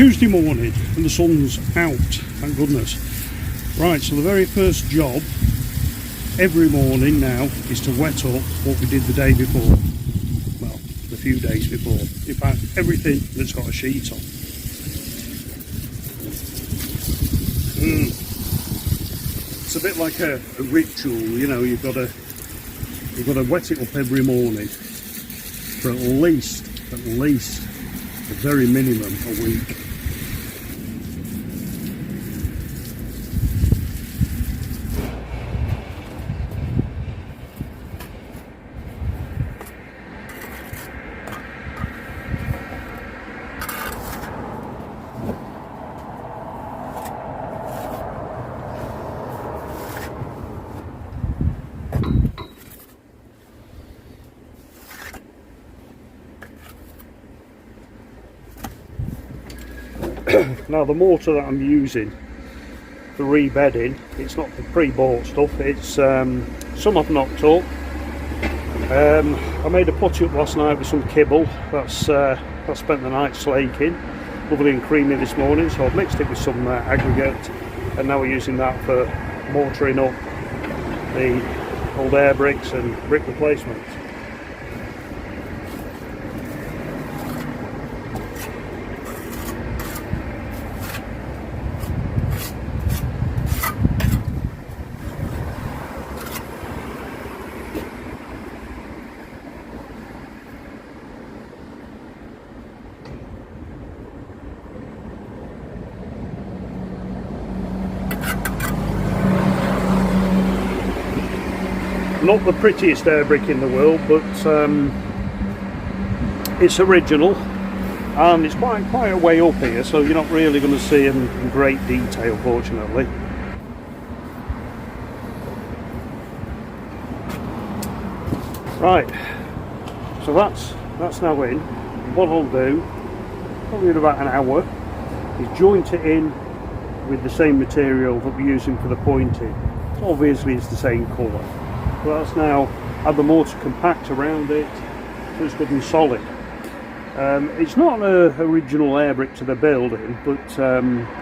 Tuesday morning and the sun's out, thank goodness. Right, so the very first job every morning now is to wet up what we did the day before. Well, the few days before. In fact, everything that's got a sheet on. It's a bit like a ritual, you know. You've got to wet it up every morning for at least the very minimum a week. Now the mortar that I'm using for rebedding, it's not the pre-bought stuff, it's some I've knocked up. I made a putty up last night with some kibble. I spent the night slaking, lovely and creamy this morning, so I've mixed it with some aggregate, and now we're using that for mortaring up the old air bricks and brick replacements. Not the prettiest air brick in the world, but it's original, and it's quite a way up here, so you're not really going to see them in great detail, fortunately. Right, so that's now in. What I'll do, probably in about an hour, is joint it in with the same material that we're using for the pointing. Obviously it's the same colour. But that's now had the mortar compact around it, so it's good and solid. It's not an original air brick to the building, but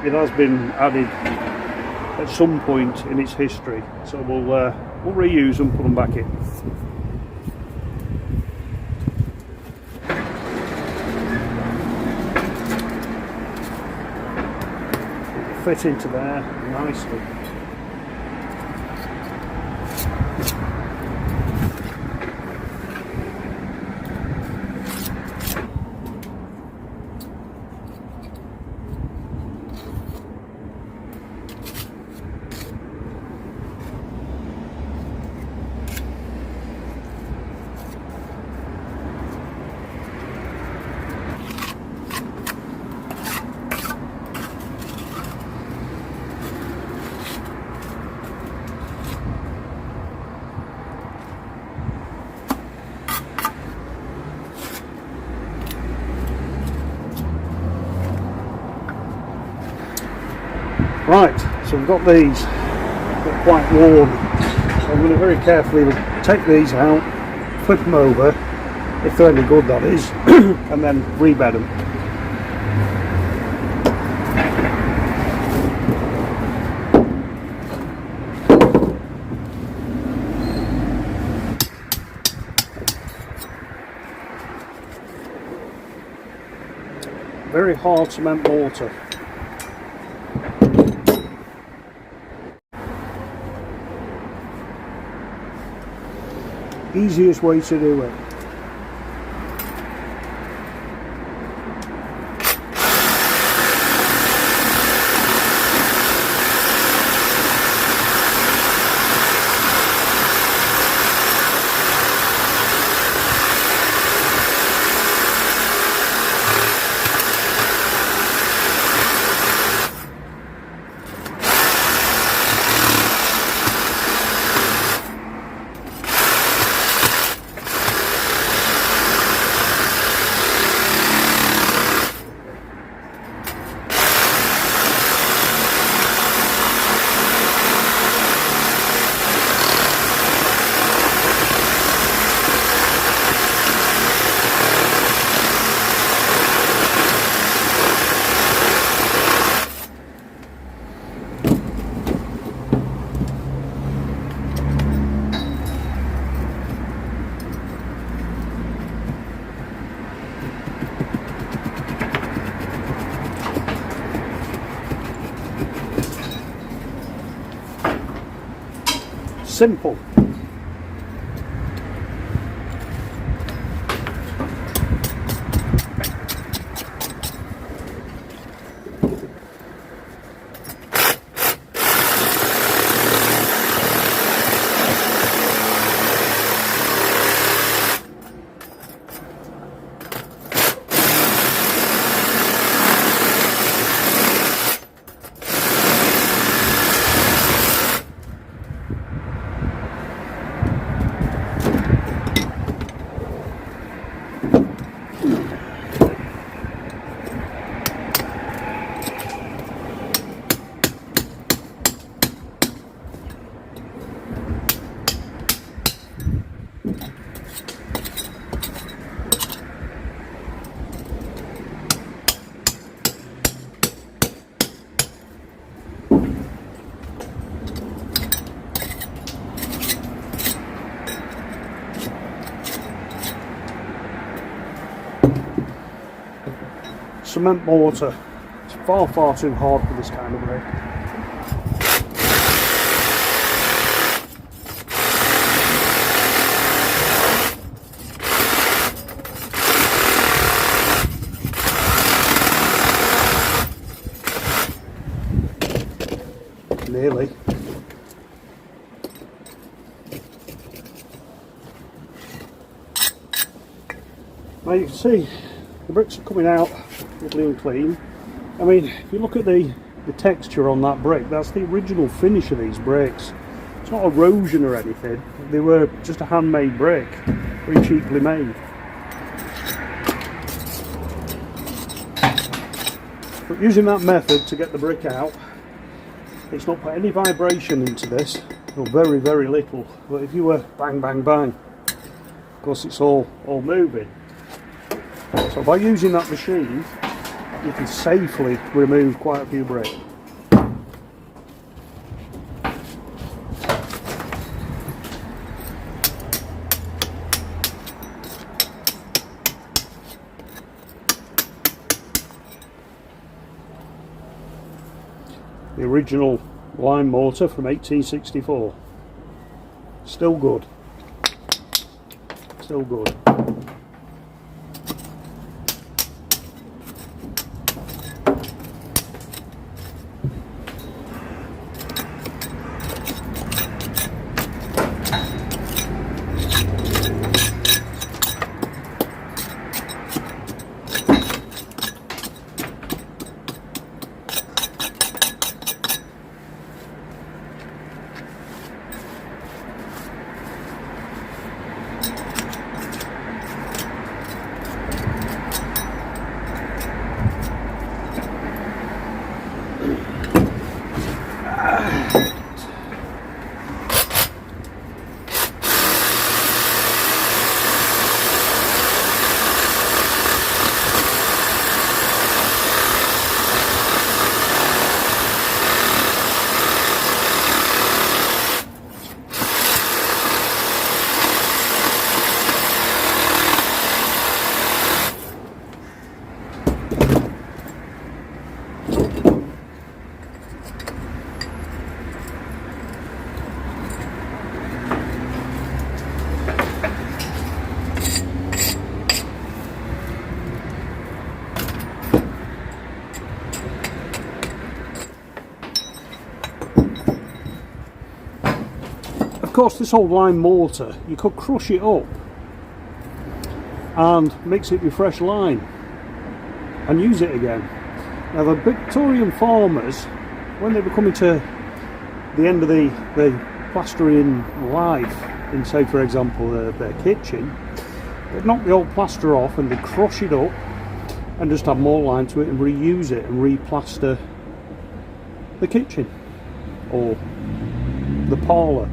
it has been added at some point in its history, so we'll reuse them, put them back in. It'll fit into there nicely. Right, so we've got these, they're quite warm, so I'm going to very carefully take these out, flip them over, if they're any good that is, and then rebed them. Very hard cement mortar. Easiest way to do it. simple. Cement mortar. It's far too hard for this kind of brick. Nearly. Now you can see the bricks are coming out lovely and clean. I mean, if you look at the texture on that brick, that's the original finish of these bricks. It's not erosion or anything. They were just a handmade brick, very cheaply made. But using that method to get the brick out, it's not put any vibration into this, or very little. But if you were bang bang bang, of course it's all moving. So by using that machine, you can safely remove quite a few bricks. The original lime mortar from 1864. Still good. Still good. Of course, this old lime mortar, you could crush it up and mix it with fresh lime and use it again. Now the Victorian farmers, when they were coming to the end of the plastering life in, say for example, their kitchen, they'd knock the old plaster off and they'd crush it up and just add more lime to it and reuse it and replaster the kitchen or the parlour.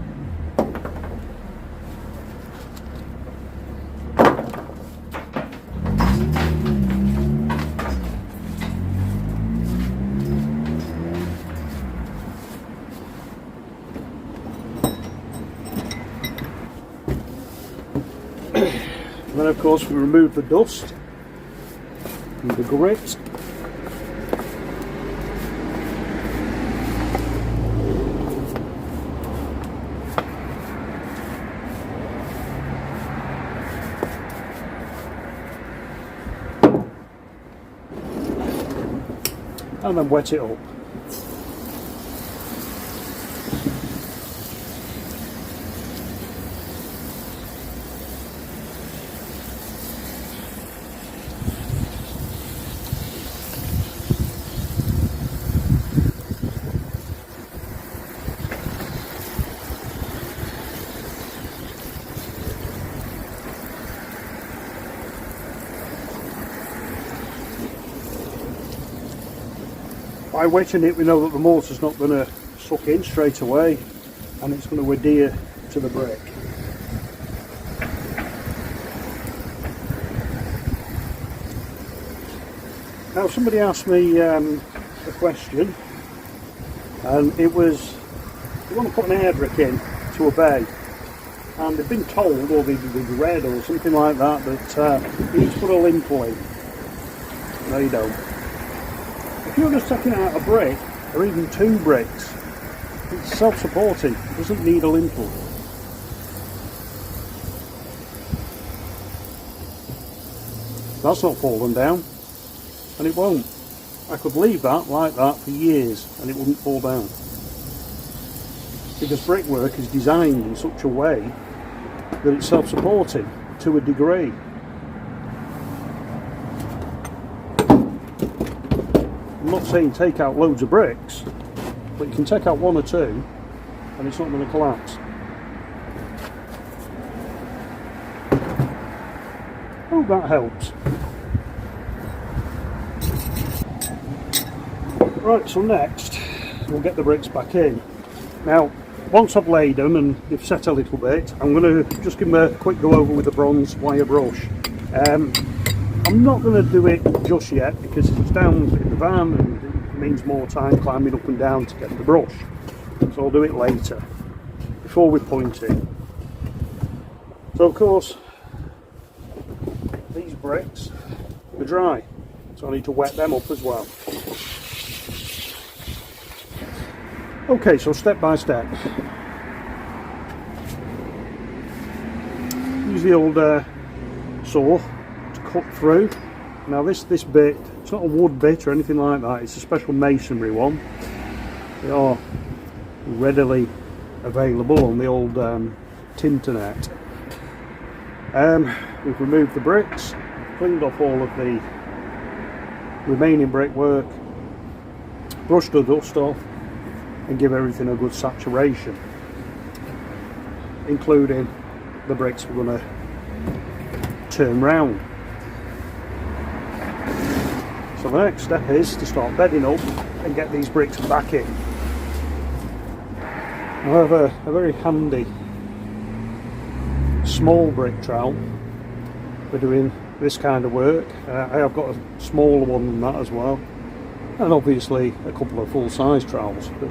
And then of course we remove the dust and the grit. and then wet it up. By wetting it, we know that the mortar's not going to suck in straight away, and it's going to adhere to the brick. Now, somebody asked me a question, and it was, you want to put an air brick in to a bay, and they've been told, or they've read or something like that, that you need to put a lintel in. No, you don't. If you're just taking out a brick, or even two bricks, it's self-supporting, it doesn't need a lintel. That's not fallen down, and it won't. I could leave that like that for years and it wouldn't fall down. Because brickwork is designed in such a way that it's self-supporting to a degree. I'm not saying take out loads of bricks, but you can take out one or two and it's not going to collapse. Hope that helps. Right, so next we'll get the bricks back in. Now, once I've laid them and they've set a little bit, I'm going to just give them a quick go over with a bronze wire brush. I'm not going to do it just yet because it's down in the van and it means more time climbing up and down to get the brush. So I'll do it later, before we point it. So of course, these bricks are dry, so I need to wet them up as well. Okay, so step by step. Use the old saw to cut through. Now this bit, it's not a wood bit or anything like that, it's a special masonry one. They are readily available on the old Tinternet. We've removed the bricks, cleaned off all of the remaining brickwork, brushed the dust off, and give everything a good saturation, including the bricks we're going to turn round. So the next step is to start bedding up and get these bricks back in. I have a very handy small brick trowel for doing this kind of work. I have got a smaller one than that as well, and obviously a couple of full-size trowels, but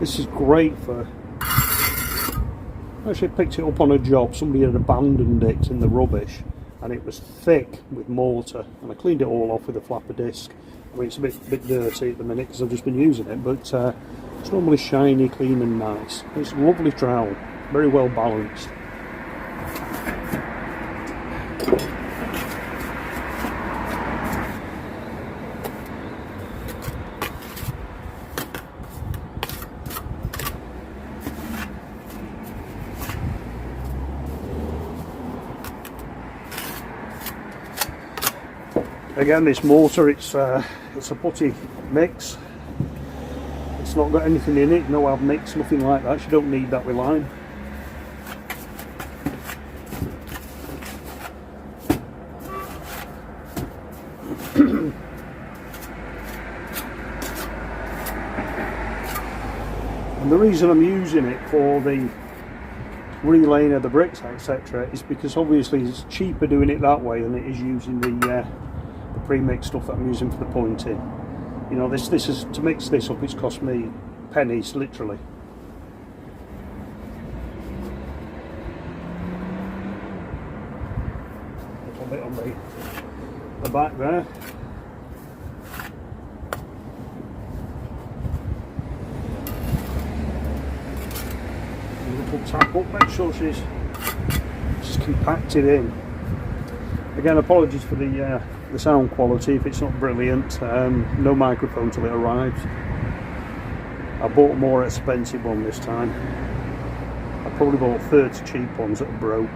this is great for... I actually picked it up on a job. Somebody had abandoned it in the rubbish and it was thick with mortar, and I cleaned it all off with a flapper disc. I mean, it's a bit dirty at the minute because I've just been using it, but it's normally shiny, clean and nice. It's a lovely trowel, very well balanced. Again, this mortar, it's a putty mix. It's not got anything in it, no admix, nothing like that. You don't need that with lime. And the reason I'm using it for the relaying of the bricks, etc., is because obviously it's cheaper doing it that way than it is using the pre-mixed stuff that I'm using for the pointing. You know, this is to mix this up, it's cost me pennies, literally. A little bit on the back there. A little tap up, make sure she's compacted in. Again, apologies for the the sound quality if it's not brilliant. No microphone till it arrives. I bought a more expensive one this time. I probably bought 30 cheap ones that broke.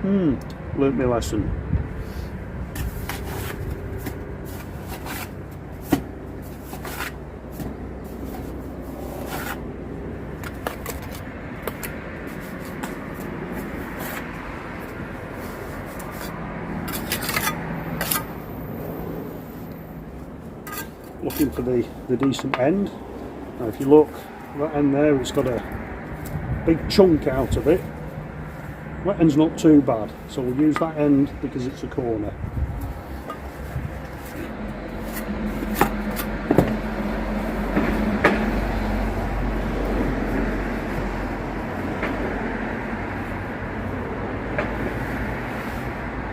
Learnt my lesson. Looking for the decent end. Now if you look, that end there, it's got a big chunk out of it. That end's not too bad, so we'll use that end because it's a corner.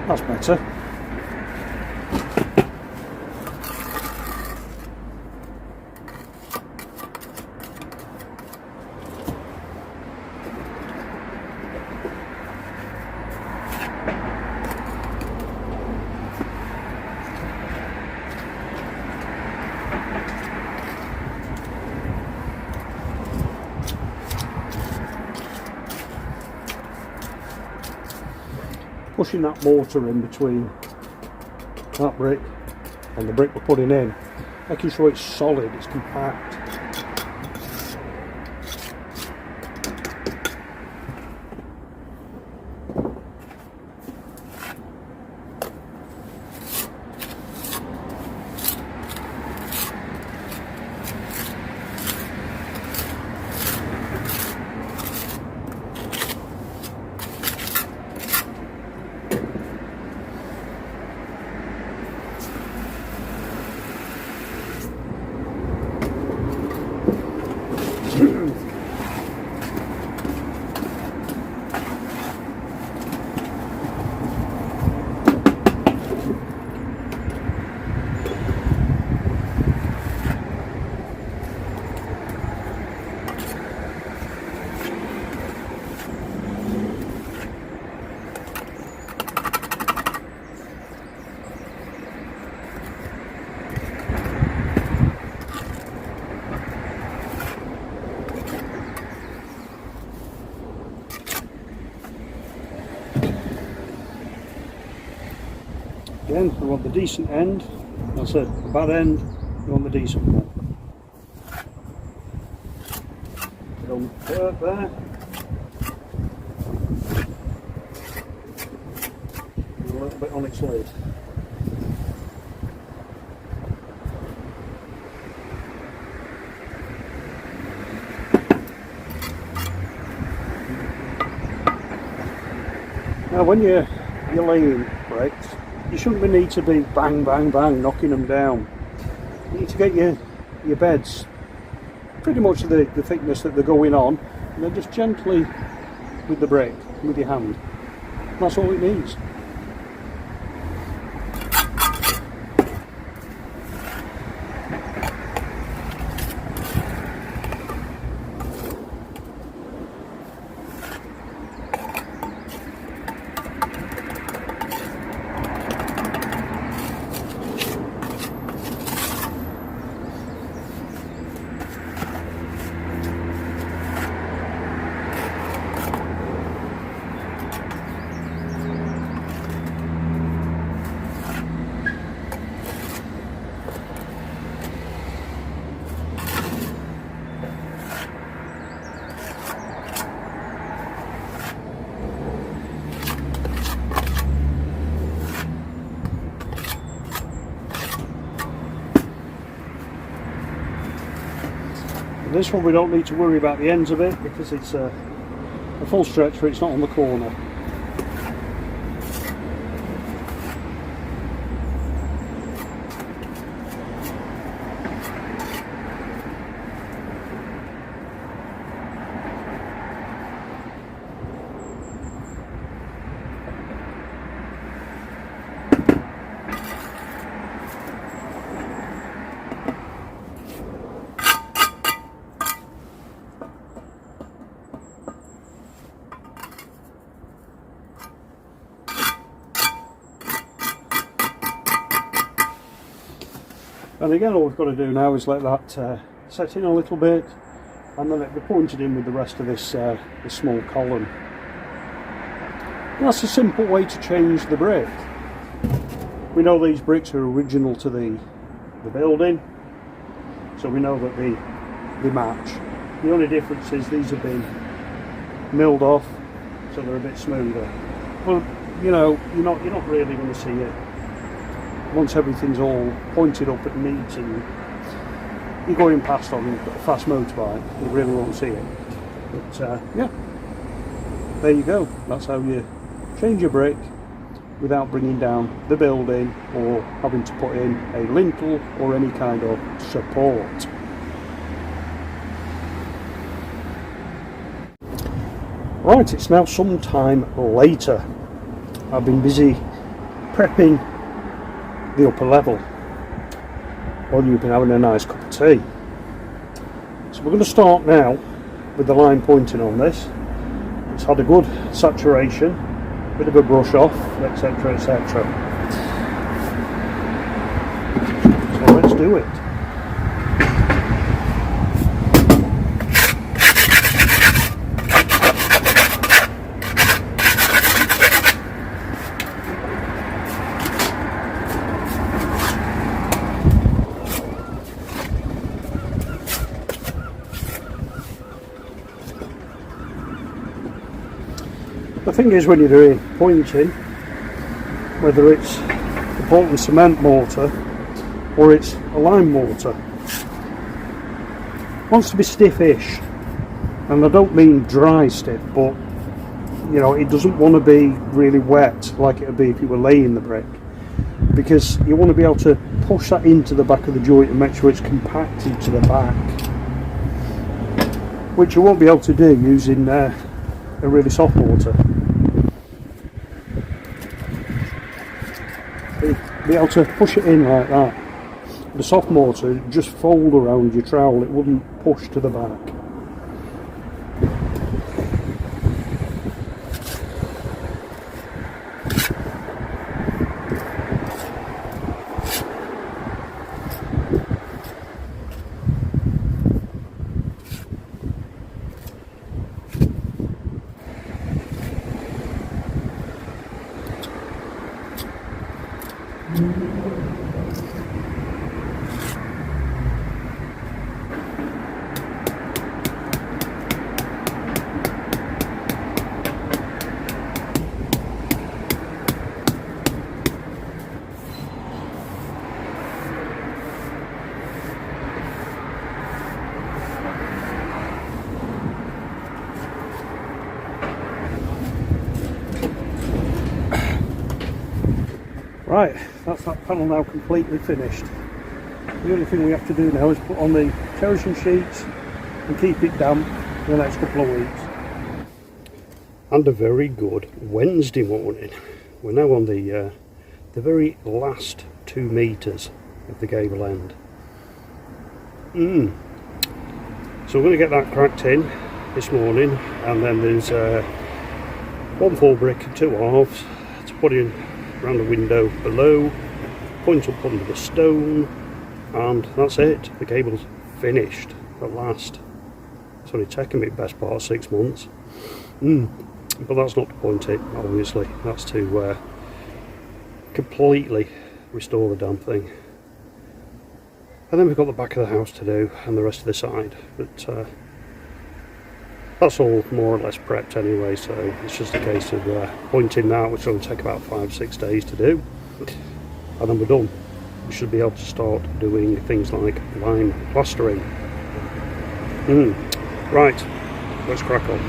That's better. Pushing that mortar in between that brick and the brick we're putting in, making sure it's solid, it's compact. Again, we want the decent end. That's it. The bad end, we want the decent one. Put on the dirt there. And a little bit on its lid. Now, when you're laying bricks, you shouldn't need to be bang, bang, bang, knocking them down. You need to get your beds pretty much the thickness that they're going on, and then just gently with the brick, with your hand. That's all it needs. This one we don't need to worry about the ends of it because it's a full stretch, but it's not on the corner. And again, all we've got to do now is let that set in a little bit, and then it'll be pointed in with the rest of this small column. And that's a simple way to change the brick. We know these bricks are original to the building, so we know that they match. The only difference is these have been milled off, so they're a bit smoother. Well, you know, you're not really going to see it once everything's all pointed up and neat, and you're going past on a fast motorbike. You really won't see it. But yeah, there you go. That's how you change your brick without bringing down the building or having to put in a lintel or any kind of support. Right, it's now some time later. I've been busy prepping the upper level while you've been having a nice cup of tea. So we're going to start now with the line pointing on this. It's had a good saturation, bit of a brush off, etc, etc. So let's do it. The thing is, when you're doing pointing, whether it's the Portland cement mortar or it's a lime mortar, it wants to be stiffish, and I don't mean dry stiff, but you know, it doesn't want to be really wet like it would be if you were laying the brick, because you want to be able to push that into the back of the joint and make sure it's compacted to the back, which you won't be able to do using a really soft mortar. Be able to push it in like that. The soft mortar would just fold around your trowel, it wouldn't push to the back. Right, that's that panel now completely finished. The only thing we have to do now is put on the terracing sheets and keep it damp for the next couple of weeks. And a very good Wednesday morning. We're now on the very last 2 metres of the gable end. So we're going to get that cracked in this morning, and then there's 1 full brick and 2 halves to put in around the window below, point up under the stone, and that's it. The gable's finished at last. It's only taken me the best part of 6 months. But that's not to point it, obviously. That's to completely restore the damn thing. And then we've got the back of the house to do and the rest of the side. But that's all more or less prepped anyway, so it's just a case of pointing that, which will take about 5-6 days to do, and then we're done. We should be able to start doing things like lime plastering. Right, let's crack on.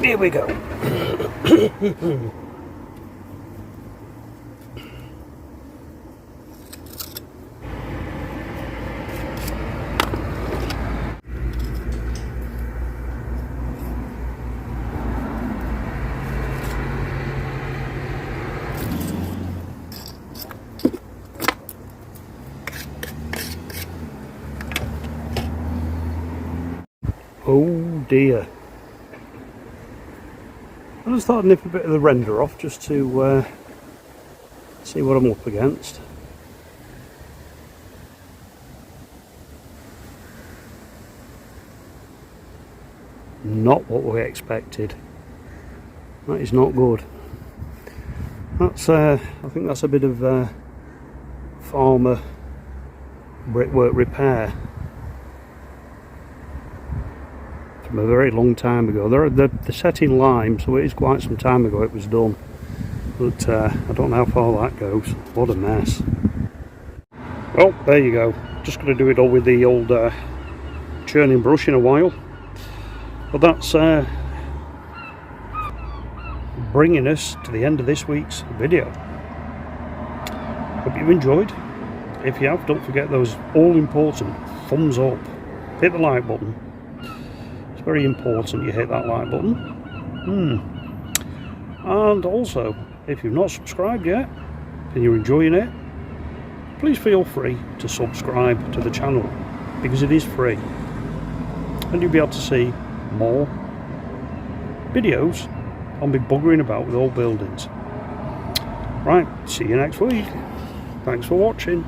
Here we go. Oh dear. I just thought I'd nip a bit of the render off just to see what I'm up against. Not what we expected. That is not good. That's I think that's a bit of farmer brickwork repair from a very long time ago. They're set in lime, so it is quite some time ago it was done. But I don't know how far that goes. What a mess. Well, there you go. Just going to do it all with the old churning brush in a while. But that's bringing us to the end of this week's video. Hope you've enjoyed. If you have, don't forget those all important thumbs up. Hit the like button. It's very important you hit that like button. And also, if you've not subscribed yet and you're enjoying it, please feel free to subscribe to the channel, because it is free and you'll be able to see more videos on me buggering about with old buildings. Right, see you next week. Thanks for watching.